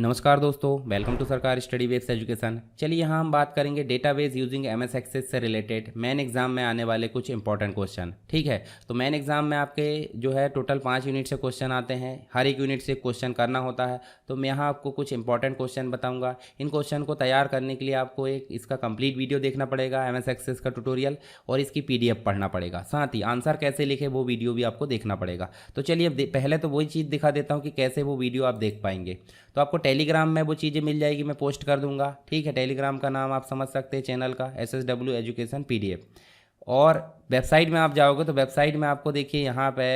नमस्कार दोस्तों, welcome to सरकारी स्टडी बेस्ड एजुकेशन। चलिए यहाँ हम बात करेंगे डेटाबेस यूजिंग एमएस एक्सेस से रिलेटेड मेन एग्जाम में आने वाले कुछ इंपॉर्टेंट क्वेश्चन। ठीक है, तो मेन एग्जाम में आपके जो है टोटल 5 यूनिट से क्वेश्चन आते हैं, हर एक यूनिट से क्वेश्चन करना होता है। तो मैं यहाँ आपको कुछ इंपॉर्टेंट क्वेश्चन बताऊँगा। इन क्वेश्चन को तैयार करने के लिए आपको एक इसका कंप्लीट वीडियो देखना पड़ेगा, एमएस एक्सेस का ट्यूटोरियल, और इसकी PDF पढ़ना पड़ेगा। साथ ही आंसर कैसे लिखे वो वीडियो भी आपको देखना पड़ेगा। तो चलिए पहले तो वही चीज़ दिखा देता हूँ कि कैसे वो वीडियो आप देख पाएंगे। तो आपको टेलीग्राम में वो चीज़ें मिल जाएगी, मैं पोस्ट कर दूंगा। ठीक है, टेलीग्राम का नाम आप समझ सकते हैं चैनल का, SSW एजुकेशन PDF। और वेबसाइट में आप जाओगे तो वेबसाइट में आपको देखिए यहाँ पे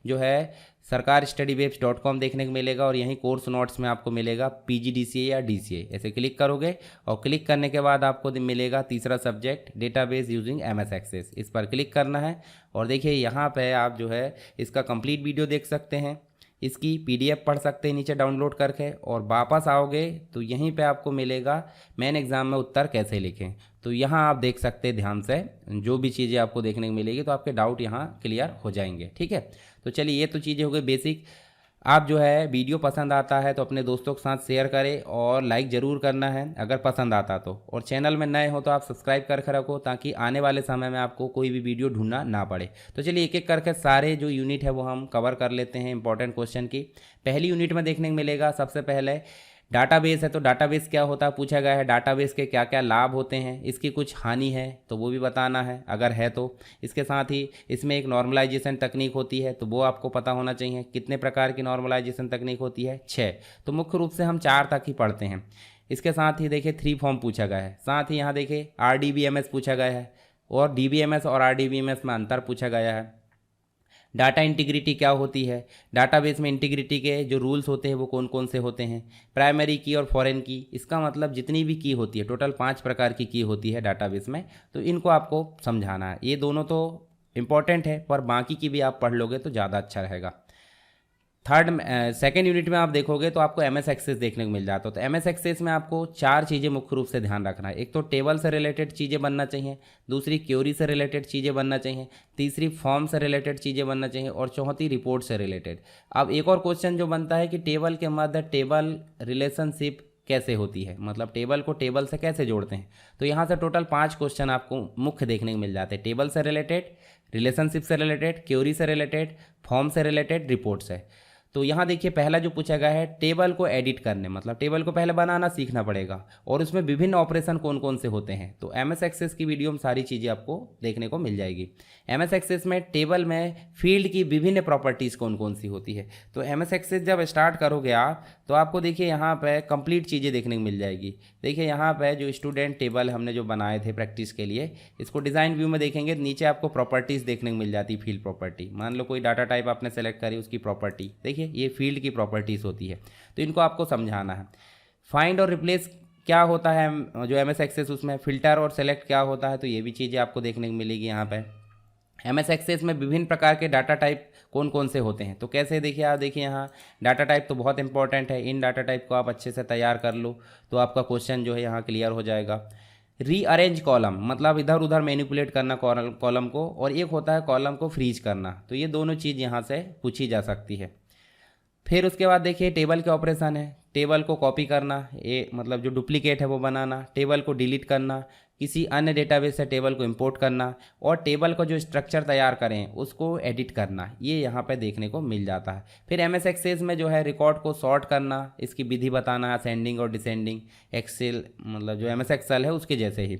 जो है sarkarstudywaves.com देखने को मिलेगा, और यहीं कोर्स नोट्स में आपको मिलेगा PGDCA या DCA। ऐसे क्लिक करोगे और क्लिक करने के बाद आपको मिलेगा तीसरा subject database using MS Access. इस पर क्लिक करना है और देखिए यहाँ पे आप जो है इसका कंप्लीट वीडियो देख सकते हैं, इसकी PDF पढ़ सकते हैं नीचे डाउनलोड करके। और वापस आओगे तो यहीं पे आपको मिलेगा मेन एग्ज़ाम में उत्तर कैसे लिखें। तो यहाँ आप देख सकते हैं ध्यान से, जो भी चीज़ें आपको देखने को मिलेगी तो आपके डाउट यहाँ क्लियर हो जाएंगे। ठीक है, तो चलिए ये तो चीज़ें हो गई बेसिक। आप जो है वीडियो पसंद आता है तो अपने दोस्तों के साथ शेयर करें और लाइक ज़रूर करना है अगर पसंद आता तो। और चैनल में नए हो तो आप सब्सक्राइब करके रखो ताकि आने वाले समय में आपको कोई भी वीडियो ढूंढना ना पड़े। तो चलिए एक एक करके सारे जो यूनिट है वो हम कवर कर लेते हैं इंपॉर्टेंट क्वेश्चन की। पहली यूनिट में देखने को मिलेगा सबसे पहले डाटाबेस है। तो डाटाबेस क्या होता है पूछा गया है, डाटाबेस के क्या क्या लाभ होते हैं, इसकी कुछ हानि है तो वो भी बताना है अगर है तो। इसके साथ ही इसमें एक नॉर्मलाइजेशन तकनीक होती है तो वो आपको पता होना चाहिए। कितने प्रकार की नॉर्मलाइजेशन तकनीक होती है? 6। तो मुख्य रूप से हम 4 तक ही पढ़ते हैं। इसके साथ ही देखिए 3 फॉर्म पूछा गया है। साथ ही यहाँ देखिए RDBMS पूछा गया है, और DBMS और RDBMS में अंतर पूछा गया है। डाटा इंटीग्रिटी क्या होती है, डाटाबेस में इंटीग्रिटी के जो रूल्स होते हैं वो कौन कौन से होते हैं। प्राइमरी की और फॉरेन की, इसका मतलब जितनी भी की होती है, टोटल 5 प्रकार की होती है डाटाबेस में, तो इनको आपको समझाना है। ये दोनों तो इम्पॉर्टेंट है पर बाकी की भी आप पढ़ लोगे तो ज़्यादा अच्छा रहेगा। सेकेंड यूनिट में आप देखोगे तो आपको एमएस एक्सेस देखने को मिल जाता है। तो एमएस एक्सेस में आपको 4 चीज़ें मुख्य रूप से ध्यान रखना है। एक तो टेबल से रिलेटेड चीज़ें बनना चाहिए, दूसरी क्वेरी से रिलेटेड चीज़ें बनना चाहिए, तीसरी फॉर्म से रिलेटेड चीज़ें बनना चाहिए, और चौथी रिपोर्ट से रिलेटेड। अब एक और क्वेश्चन जो बनता है कि टेबल के मध्य टेबल रिलेशनशिप कैसे होती है, मतलब टेबल को टेबल से कैसे जोड़ते हैं। तो यहाँ से टोटल 5 क्वेश्चन आपको मुख्य देखने को मिल जाते हैं। टेबल से रिलेटेड, रिलेशनशिप से रिलेटेड, क्वेरी से रिलेटेड, फॉर्म से रिलेटेड, रिपोर्ट से। तो यहाँ देखिए पहला जो पूछा गया है टेबल को एडिट करने, मतलब टेबल को पहले बनाना सीखना पड़ेगा, और उसमें विभिन्न ऑपरेशन कौन कौन से होते हैं। तो एमएस एक्सेस की वीडियो में सारी चीज़ें आपको देखने को मिल जाएगी। एमएस एक्सेस में टेबल में फील्ड की विभिन्न प्रॉपर्टीज़ कौन कौन सी होती है। तो एमएस एक्सेस जब स्टार्ट करोगे आप तो आपको देखिए यहाँ पे कंप्लीट चीज़ें देखने को मिल जाएगी। देखिए यहाँ पे जो स्टूडेंट टेबल हमने जो बनाए थे प्रैक्टिस के लिए, इसको डिज़ाइन व्यू में देखेंगे, नीचे आपको प्रॉपर्टीज़ देखने को मिल जाती। फील्ड प्रॉपर्टी, मान लो कोई डाटा टाइप आपने सेलेक्ट करी, उसकी प्रॉपर्टी देखिए, ये फील्ड की प्रॉपर्टीज़ होती है। तो इनको आपको समझाना है। फाइंड और रिप्लेस क्या होता है जो एमएस एक्सेस, उसमें फिल्टर और सेलेक्ट क्या होता है, तो ये भी चीज़ें आपको देखने को मिलेगी। यहाँ पे एमएस एक्सेस में विभिन्न प्रकार के डाटा टाइप कौन कौन से होते हैं। तो कैसे देखिए, आप देखिए यहाँ डाटा टाइप तो बहुत इंपॉर्टेंट है। इन डाटा टाइप को आप अच्छे से तैयार कर लो तो आपका क्वेश्चन जो है यहाँ क्लियर हो जाएगा। रीअरेंज कॉलम, मतलब इधर उधर मैनिपुलेट करना कॉलम को, और एक होता है कॉलम को फ्रीज करना। तो ये दोनों चीज़ यहाँ से पूछी जा सकती है। फिर उसके बाद देखिए टेबल के ऑपरेशन है। टेबल को कॉपी करना, ये मतलब जो डुप्लीकेट है वो बनाना, टेबल को डिलीट करना, किसी अन्य डेटाबेस से टेबल को इंपोर्ट करना, और टेबल को जो स्ट्रक्चर तैयार करें उसको एडिट करना, ये यहाँ पे देखने को मिल जाता है। फिर एमएस एक्सेस में जो है रिकॉर्ड को सॉर्ट करना, इसकी विधि बताना, असेंडिंग और डिसेंडिंग, एक्सेल मतलब जो एमएस एक्सेल है उसके जैसे ही।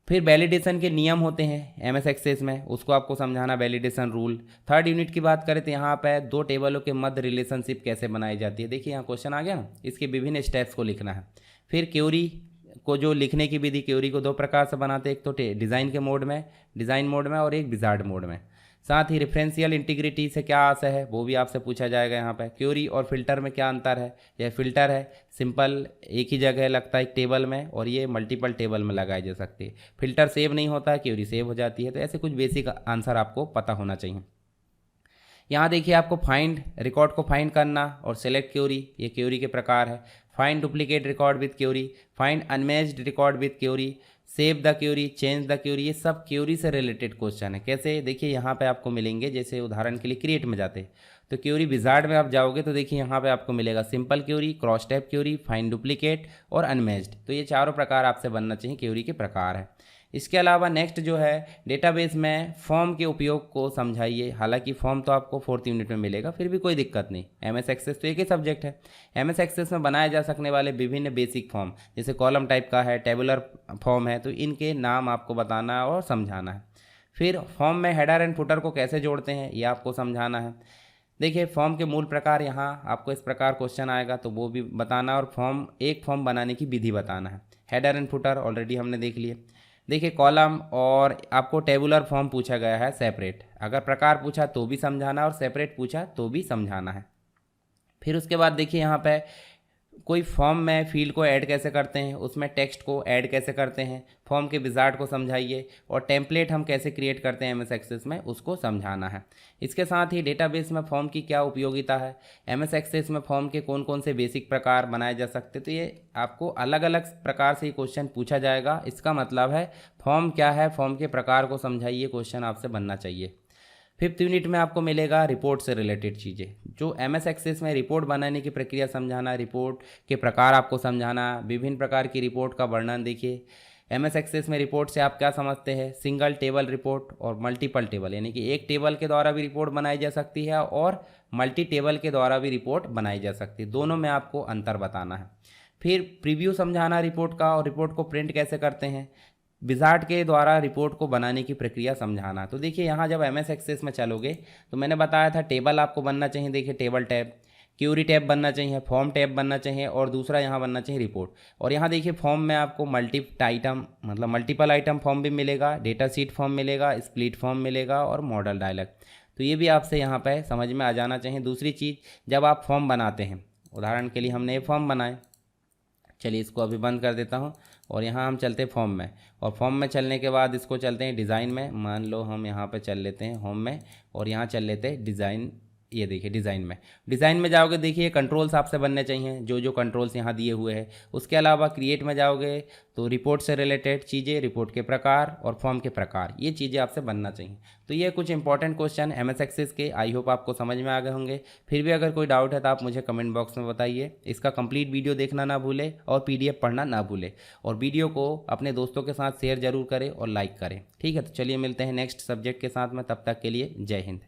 फिर वैलिडेशन के नियम होते हैं एमएस एक्सेस में, उसको आपको समझाना, वैलिडेशन रूल। थर्ड यूनिट की बात करें तो यहाँ पे 2 टेबलों के मध्य रिलेशनशिप कैसे बनाई जाती है। देखिए यहाँ क्वेश्चन आ गया ना, इसके विभिन्न स्टेप्स को लिखना है। फिर क्वेरी को जो लिखने की विधि, क्वेरी को 2 प्रकार से बनाते हैं, एक तो डिज़ाइन के मोड में, डिज़ाइन मोड में, और एक विजार्ड मोड में। साथ ही रेफरेंशियल इंटीग्रिटी से क्या आशय है वो भी आपसे पूछा जाएगा। यहाँ पे क्वेरी और फिल्टर में क्या अंतर है। यह फिल्टर है सिंपल, एक ही जगह लगता है एक टेबल में, और ये मल्टीपल टेबल में लगाए जा सकते हैं। फिल्टर सेव नहीं होता है, क्वेरी सेव हो जाती है। तो ऐसे कुछ बेसिक आंसर आपको पता होना चाहिए। यहाँ देखिए आपको फाइंड, रिकॉर्ड को फाइंड करना, और सेलेक्ट क्वेरी, ये क्वेरी के प्रकार है। Find duplicate record with query, find unmatched record with query, save the query, change the query, ये सब क्वेरी से रिलेटेड क्वेश्चन है। कैसे देखिए यहाँ पे आपको मिलेंगे, जैसे उदाहरण के लिए क्रिएट में जाते तो क्यूरी विजार्ड में आप जाओगे तो देखिए यहाँ पे आपको मिलेगा simple query, cross type query, find duplicate और अनमैच्ड। तो ये चारों प्रकार आपसे बनना चाहिए, क्यूरी के प्रकार है। इसके अलावा नेक्स्ट जो है डेटाबेस में फॉर्म के उपयोग को समझाइए। हालांकि फॉर्म तो आपको 4th यूनिट में मिलेगा, फिर भी कोई दिक्कत नहीं, एमएस एक्सेस तो एक ही सब्जेक्ट है। एमएस एक्सेस में बनाए जा सकने वाले विभिन्न बेसिक फॉर्म, जैसे कॉलम टाइप का है, टेबुलर फॉर्म है, तो इनके नाम आपको बताना और समझाना है। फिर फॉर्म में हेडर एंड फुटर को कैसे जोड़ते हैं ये आपको समझाना है। देखिए फॉर्म के मूल प्रकार, यहाँ आपको इस प्रकार क्वेश्चन आएगा तो वो भी बताना, और एक फॉर्म बनाने की विधि बताना है। हेडर एंड फुटर ऑलरेडी हमने देख लिए। देखिए कॉलम और आपको टेबुलर फॉर्म पूछा गया है सेपरेट, अगर प्रकार पूछा तो भी समझाना और सेपरेट पूछा तो भी समझाना है। फिर उसके बाद देखिए यहाँ पे कोई फॉर्म में फील्ड को ऐड कैसे करते हैं, उसमें टेक्स्ट को ऐड कैसे करते हैं, फॉर्म के विजार्ड को समझाइए, और टेम्पलेट हम कैसे क्रिएट करते हैं एमएस एक्सेस में उसको समझाना है। इसके साथ ही डेटाबेस में फॉर्म की क्या उपयोगिता है, एमएस एक्सेस में फॉर्म के कौन कौन से बेसिक प्रकार बनाए जा सकते, तो ये आपको अलग अलग प्रकार से ये क्वेश्चन पूछा जाएगा। इसका मतलब है फॉर्म क्या है, फॉर्म के प्रकार को समझाइए, क्वेश्चन आपसे बनना चाहिए। 5th यूनिट में आपको मिलेगा रिपोर्ट से रिलेटेड चीज़ें, जो एमएस एक्सेस में रिपोर्ट बनाने की प्रक्रिया समझाना, रिपोर्ट के प्रकार आपको समझाना, विभिन्न प्रकार की रिपोर्ट का वर्णन। देखिए एमएस एक्सेस में रिपोर्ट से आप क्या समझते हैं, सिंगल टेबल रिपोर्ट और मल्टीपल टेबल, यानी कि एक टेबल के द्वारा भी रिपोर्ट बनाई जा सकती है और मल्टी टेबल के द्वारा भी रिपोर्ट बनाई जा सकती है, दोनों में आपको अंतर बताना है। फिर प्रीव्यू समझाना रिपोर्ट का, और रिपोर्ट को प्रिंट कैसे करते हैं, विजार्ड के द्वारा रिपोर्ट को बनाने की प्रक्रिया समझाना। तो देखिए यहाँ जब एमएस एक्सेस में चलोगे तो मैंने बताया था टेबल आपको बनना चाहिए। देखिए टेबल टैब, क्यूरी टैब बनना चाहिए, फॉर्म टैब बनना चाहिए, और दूसरा यहाँ बनना चाहिए रिपोर्ट। और यहाँ देखिए फॉर्म में आपको मल्टीपल आइटम फॉर्म भी मिलेगा, डेटा सीट फॉर्म मिलेगा, स्प्लिट फॉर्म मिलेगा और मॉडल डायलॉग। तो ये भी आपसे यहाँ पर समझ में आ जाना चाहिए। दूसरी चीज़, जब आप फॉर्म बनाते हैं, उदाहरण के लिए हमने ये फॉर्म बनाए, चलिए इसको अभी बंद कर देता हूँ, और यहाँ हम चलते हैं फॉर्म में, और फॉर्म में चलने के बाद इसको चलते हैं डिज़ाइन में। मान लो हम यहाँ पे चल लेते हैं होम में, और यहाँ चल लेते हैं डिज़ाइन। ये देखिए डिज़ाइन में जाओगे, देखिए कंट्रोल्स आपसे बनने चाहिए, जो कंट्रोल्स यहाँ दिए हुए हैं। उसके अलावा क्रिएट में जाओगे तो रिपोर्ट से रिलेटेड चीज़ें, रिपोर्ट के प्रकार और फॉर्म के प्रकार, ये चीज़ें आपसे बनना चाहिए। तो ये कुछ इंपॉर्टेंट क्वेश्चन एमएस एक्सेस के, आई होप आपको समझ में आ गए होंगे। फिर भी अगर कोई डाउट है तो आप मुझे कमेंट बॉक्स में बताइए। इसका कंप्लीट वीडियो देखना ना भूलें और पीडीएफ पढ़ना ना भूलें, और वीडियो को अपने दोस्तों के साथ शेयर जरूर करें और लाइक करें। ठीक है, तो चलिए मिलते हैं नेक्स्ट सब्जेक्ट के साथ में, तब तक के लिए जय हिंद।